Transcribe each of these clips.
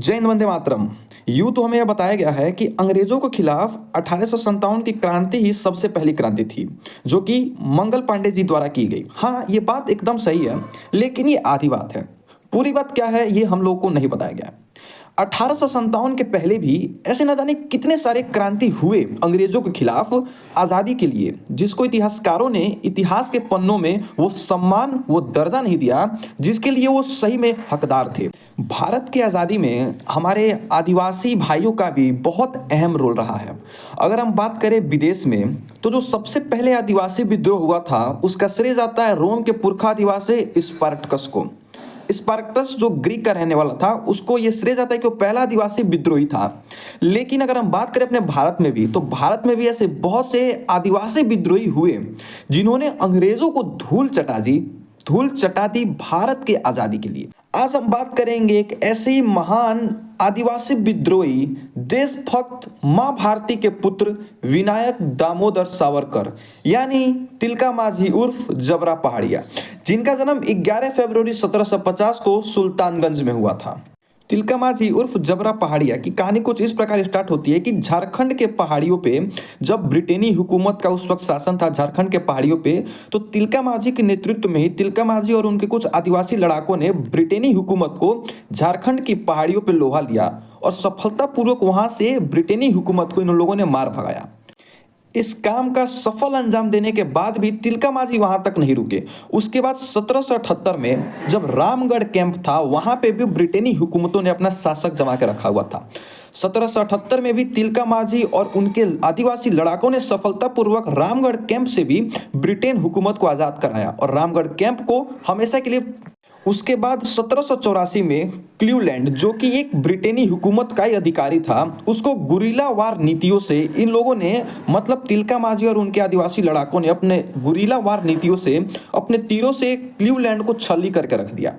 जय हिंद, वंदे मातरम। यूं तो हमें यह बताया गया है कि अंग्रेजों के खिलाफ 1857 की क्रांति ही सबसे पहली क्रांति थी, जो कि मंगल पांडे जी द्वारा की गई। हाँ, ये बात एकदम सही है, लेकिन ये आधी बात है। पूरी बात क्या है, ये हम लोग को नहीं बताया गया। 1857 के पहले भी ऐसे न जाने कितने सारे क्रांति हुए अंग्रेजों के खिलाफ आज़ादी के लिए, जिसको इतिहासकारों ने इतिहास के पन्नों में वो सम्मान, वो दर्जा नहीं दिया जिसके लिए वो सही में हकदार थे। भारत की आज़ादी में हमारे आदिवासी भाइयों का भी बहुत अहम रोल रहा है। अगर हम बात करें विदेश में, तो जो सबसे पहले आदिवासी विद्रोह हुआ था उसका श्रेय जाता है रोम के पुरखा आदिवासी स्पार्टकस को। स्पार्टकस जो ग्रीक का रहने वाला था, उसको ये श्रेय जाता है कि वो पहला आदिवासी विद्रोही था। लेकिन अगर हम बात करें अपने भारत में भी, तो भारत में भी ऐसे बहुत से आदिवासी विद्रोही हुए जिन्होंने अंग्रेजों को धूल चटा दी भारत के आज़ादी के लिए। आज हम बात करेंगे एक ऐसे ही महान आदिवासी विद्रोही, देशभक्त, मां भारती के पुत्र विनायक दामोदर सावरकर यानी तिलका माझी उर्फ जबरा पहाड़िया, जिनका जन्म 11 फरवरी 1750 को सुल्तानगंज में हुआ था। तिलका माझी उर्फ जबरा पहाड़िया की कहानी कुछ इस प्रकार स्टार्ट होती है कि झारखंड के पहाड़ियों पे जब ब्रिटेनी हुकूमत का उस वक्त शासन था झारखंड के पहाड़ियों पे, तो तिलका माझी के नेतृत्व में ही तिलका माझी और उनके कुछ आदिवासी लड़ाकों ने ब्रिटेनी हुकूमत को झारखंड की पहाड़ियों पे लोहा लिया और सफलतापूर्वक वहां से ब्रिटेनी हुकूमत को इन लोगों ने मार भगाया। इस काम का सफल अंजाम देने के बाद भी तिलका माझी वहां तक नहीं रुके। उसके बाद 1778 में जब रामगढ़ कैंप था, वहां पे भी ब्रिटेनी हुकूमतों ने अपना शासक जमा के रखा हुआ था। 1778 में भी तिलका माझी और उनके आदिवासी लड़ाकों ने सफलतापूर्वक रामगढ़ कैंप से भी ब्रिटेन हुकूमत को आज़ाद कराया और रामगढ़ कैंप को हमेशा के लिए। उसके बाद 1784 में क्लीवलैंड, जो कि एक ब्रिटेनी हुकूमत का ही अधिकारी था, उसको गुरिल्ला वार नीतियों से इन लोगों ने, मतलब तिलका माझी और उनके आदिवासी लड़ाकों ने अपने गुरिल्ला वार नीतियों से, अपने तीरों से क्लीवलैंड को छल्ली करके रख दिया।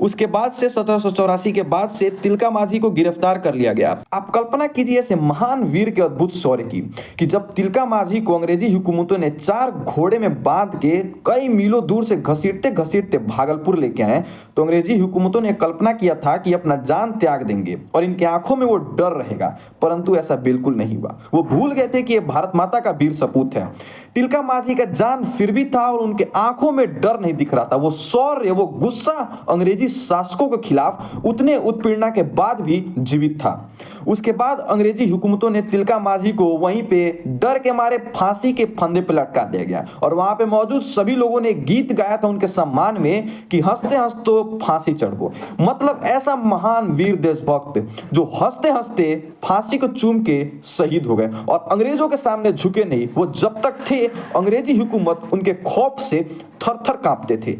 उसके बाद से 1784 के बाद से तिलका माझी को गिरफ्तार कर लिया गया। आप कल्पना कीजिए ऐसे महान वीर के अद्भुत शौर्य की, कि जब तिलका माझी को अंग्रेजी हुकूमतों ने 4 घोड़े में बांध के कई मीलों दूर से घसीटते घसीटते भागलपुर लेके आए, तो अंग्रेजी हुकूमतों ने कल्पना किया था कि अपना जान त्याग देंगे और इनकी आंखों में वो डर रहेगा, परंतु ऐसा बिल्कुल नहीं हुआ। वो भूल गए थे कि ये भारत माता का वीर सपूत है। तिलका माझी का जान फिर भी था और उनके आंखों में डर नहीं दिख रहा था। वो शौर्य, वो गुस्सा अंग्रेजी शासकों के खिलाफ उतने उत्पीड़ना के बाद भी जीवित था। उसके बाद अंग्रेजी हुकूमतों ने तिलका माझी को वहीं पे डर के मारे फांसी के फंदे पे लटका दिया गया और वहां पे मौजूद सभी लोगों ने गीत गाया था उनके सम्मान में कि हंसते हंसते फांसी चढ़ो। मतलब ऐसा महान वीर देशभक्त जो हंसते हंसते फांसी को चूम के शहीद हो गए और अंग्रेजों के सामने झुके नहीं। वो जब तक थे, अंग्रेजी हुकूमत उनके खौफ से थर थर कांपते थे।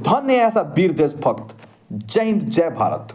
धन्य है ऐसा वीर देशभक्त। जय हिंद, जय भारत।